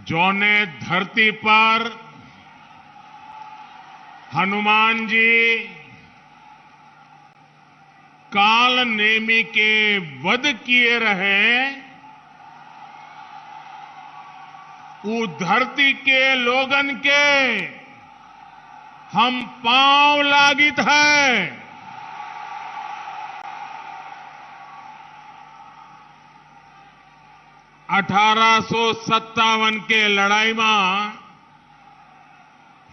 जौने धरती पर हनुमान जी काल नेमी के वध किए रहे, वो धरती के लोगन के हम पांव लागित है। 1857 के लड़ाई में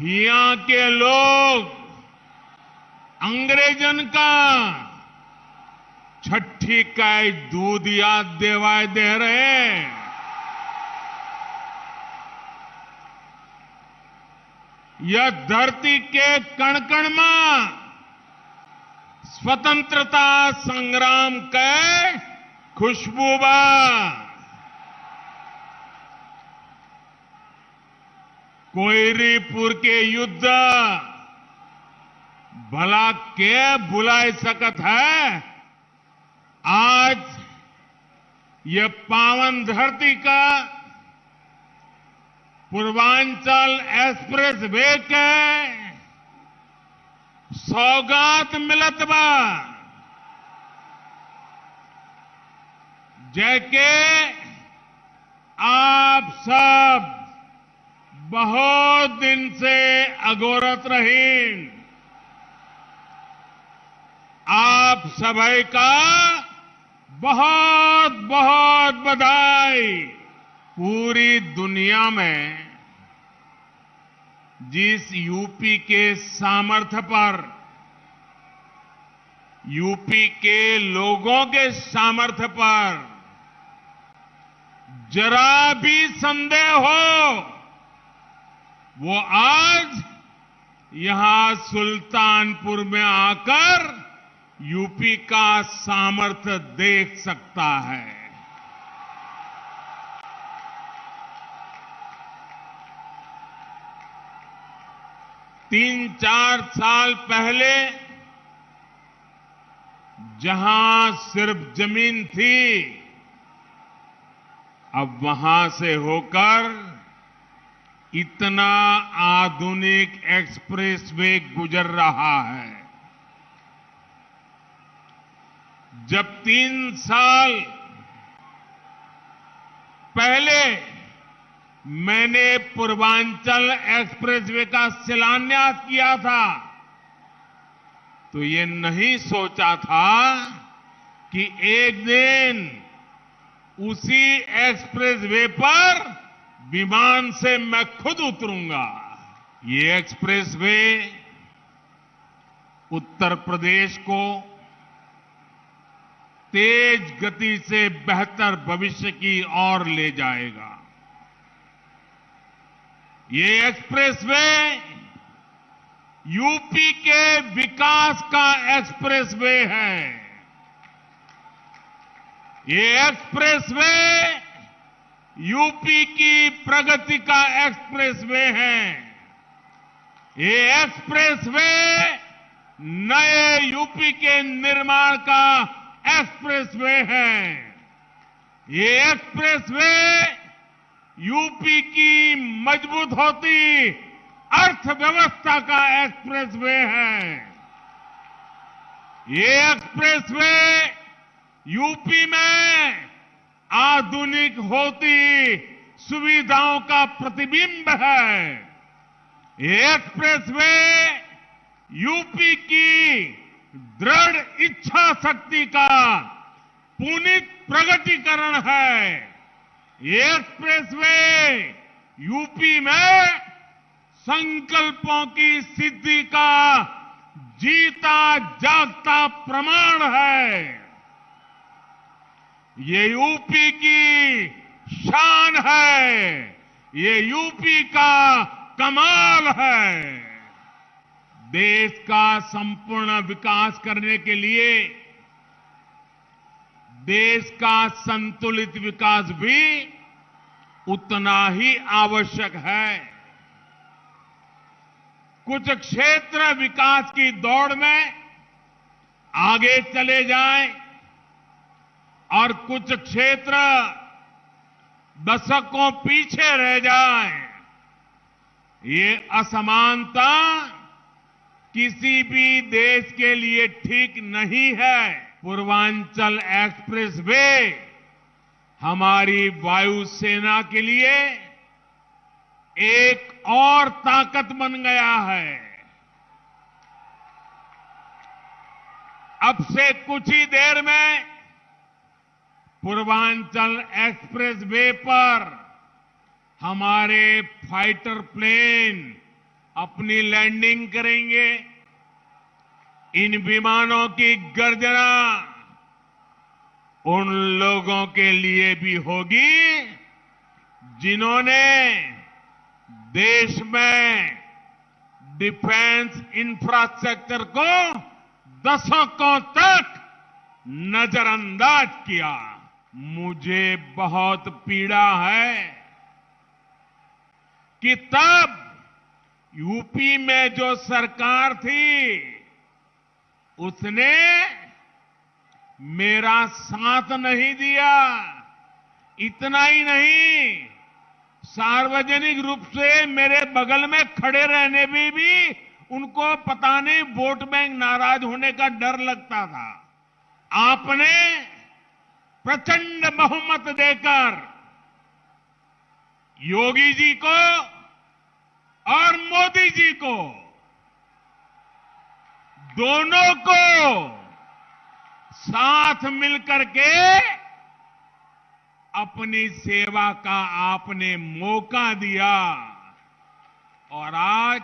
यहाँ के लोग अंग्रेजन का छठी का दूध याद देवाय दे रहे हैं। यह धरती के कण कण में स्वतंत्रता संग्राम के खुशबू बा। कोयरीपुर के युद्ध भला के भुलाए सकत है। आज ये पावन धरती का पूर्वांचल एक्सप्रेस वे के सौगात मिलत बा। जैके आप सब बहुत दिन से अगोरत रही। आप सभी का बहुत बहुत बधाई। पूरी दुनिया में जिस यूपी के सामर्थ्य पर, यूपी के लोगों के सामर्थ्य पर जरा भी संदेह हो, वो आज यहां सुल्तानपुर में आकर यूपी का सामर्थ्य देख सकता है। तीन चार साल पहले जहां सिर्फ जमीन थी, अब वहां से होकर इतना आधुनिक एक्सप्रेसवे गुजर रहा है। जब 3 साल पहले मैंने पूर्वांचल एक्सप्रेसवे का शिलान्यास किया था, तो ये नहीं सोचा था कि एक दिन उसी एक्सप्रेसवे पर विमान से मैं खुद उतरूंगा। ये एक्सप्रेसवे उत्तर प्रदेश को तेज गति से बेहतर भविष्य की ओर ले जाएगा। ये एक्सप्रेसवे यूपी के विकास का एक्सप्रेसवे है। ये एक्सप्रेसवे यूपी की प्रगति का एक्सप्रेसवे है। ये एक्सप्रेसवे नए यूपी के निर्माण का एक्सप्रेसवे है। ये एक्सप्रेसवे यूपी की मजबूत होती अर्थव्यवस्था का एक्सप्रेसवे है। ये एक्सप्रेसवे यूपी में आधुनिक होती सुविधाओं का प्रतिबिंब है। ये एक्सप्रेसवे यूपी की दृढ़ इच्छा शक्ति का पुनीत प्रगटीकरण है। ये एक्सप्रेसवे यूपी में संकल्पों की सिद्धि का जीता जागता प्रमाण है। ये यूपी की शान है। ये यूपी का कमाल है। देश का संपूर्ण विकास करने के लिए देश का संतुलित विकास भी उतना ही आवश्यक है। कुछ क्षेत्र विकास की दौड़ में आगे चले जाएं और कुछ क्षेत्र दशकों पीछे रह जाए, ये असमानता किसी भी देश के लिए ठीक नहीं है। पूर्वांचल एक्सप्रेस वे हमारी वायुसेना के लिए एक और ताकत बन गया है। अब से कुछ ही देर में पूर्वांचल एक्सप्रेस वे पर हमारे फाइटर प्लेन अपनी लैंडिंग करेंगे। इन विमानों की गर्जना उन लोगों के लिए भी होगी जिन्होंने देश में डिफेंस इंफ्रास्ट्रक्चर को दशकों तक नजरअंदाज किया। मुझे बहुत पीड़ा है कि तब यूपी में जो सरकार थी उसने मेरा साथ नहीं दिया। इतना ही नहीं, सार्वजनिक रूप से मेरे बगल में खड़े रहने में भी उनको पता नहीं वोट बैंक नाराज होने का डर लगता था। आपने प्रचंड बहुमत देकर योगी जी को और मोदी जी को, दोनों को साथ मिलकर के अपनी सेवा का आपने मौका दिया। और आज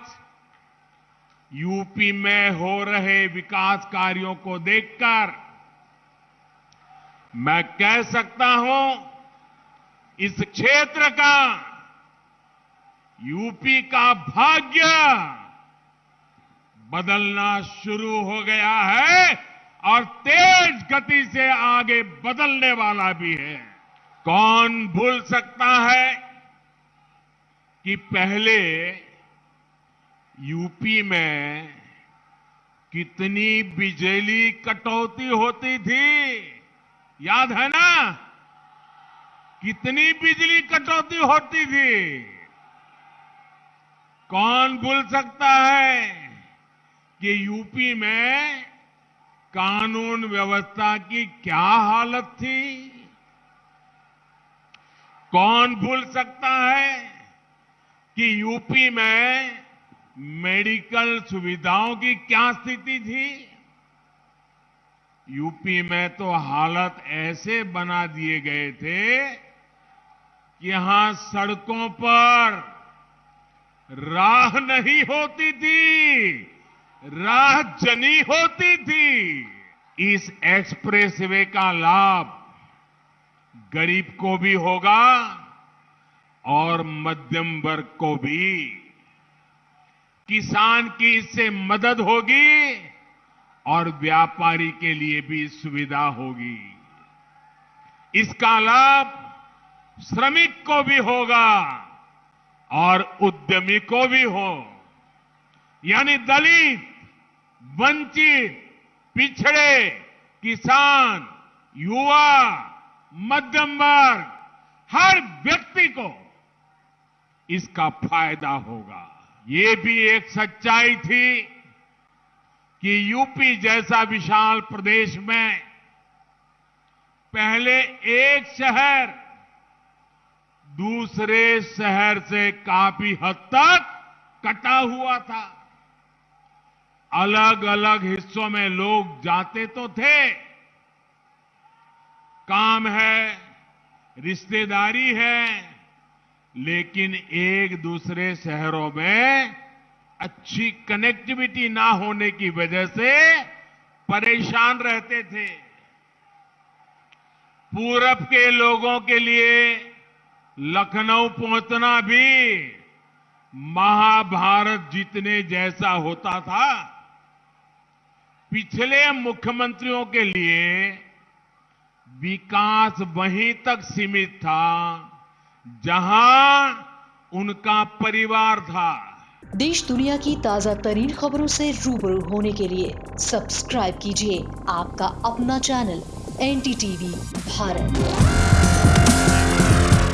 यूपी में हो रहे विकास कार्यों को देखकर मैं कह सकता हूं, इस क्षेत्र का, यूपी का भाग्य बदलना शुरू हो गया है और तेज गति से आगे बदलने वाला भी है। कौन भूल सकता है कि पहले यूपी में कितनी बिजली कटौती होती थी? याद है ना? कितनी बिजली कटौती होती थी? कौन भूल सकता है कि यूपी में कानून व्यवस्था की क्या हालत थी? कौन भूल सकता है कि यूपी में मेडिकल सुविधाओं की क्या स्थिति थी? यूपी में तो हालत ऐसे बना दिए गए थे कि यहां सड़कों पर राह नहीं होती थी, राह जनी होती थी। इस एक्सप्रेसवे का लाभ गरीब को भी होगा और मध्यम वर्ग को भी। किसान की इससे मदद होगी और व्यापारी के लिए भी सुविधा होगी। इसका लाभ श्रमिक को भी होगा और उद्यमी को भी हो, यानी दलित, वंचित, पिछड़े, किसान, युवा, मध्यम वर्ग, हर व्यक्ति को इसका फायदा होगा। ये भी एक सच्चाई थी कि यूपी जैसा विशाल प्रदेश में पहले एक शहर दूसरे शहर से काफी हद तक कटा हुआ था। अलग अलग हिस्सों में लोग जाते तो थे, काम है, रिश्तेदारी है, लेकिन एक दूसरे शहरों में अच्छी कनेक्टिविटी ना होने की वजह से परेशान रहते थे। पूरब के लोगों के लिए लखनऊ पहुंचना भी महाभारत जीतने जैसा होता था। पिछले मुख्यमंत्रियों के लिए विकास वहीं तक सीमित था जहां उनका परिवार था। देश दुनिया की ताजा तरीन खबरों से रूबरू होने के लिए सब्सक्राइब कीजिए आपका अपना चैनल NDTV भारत।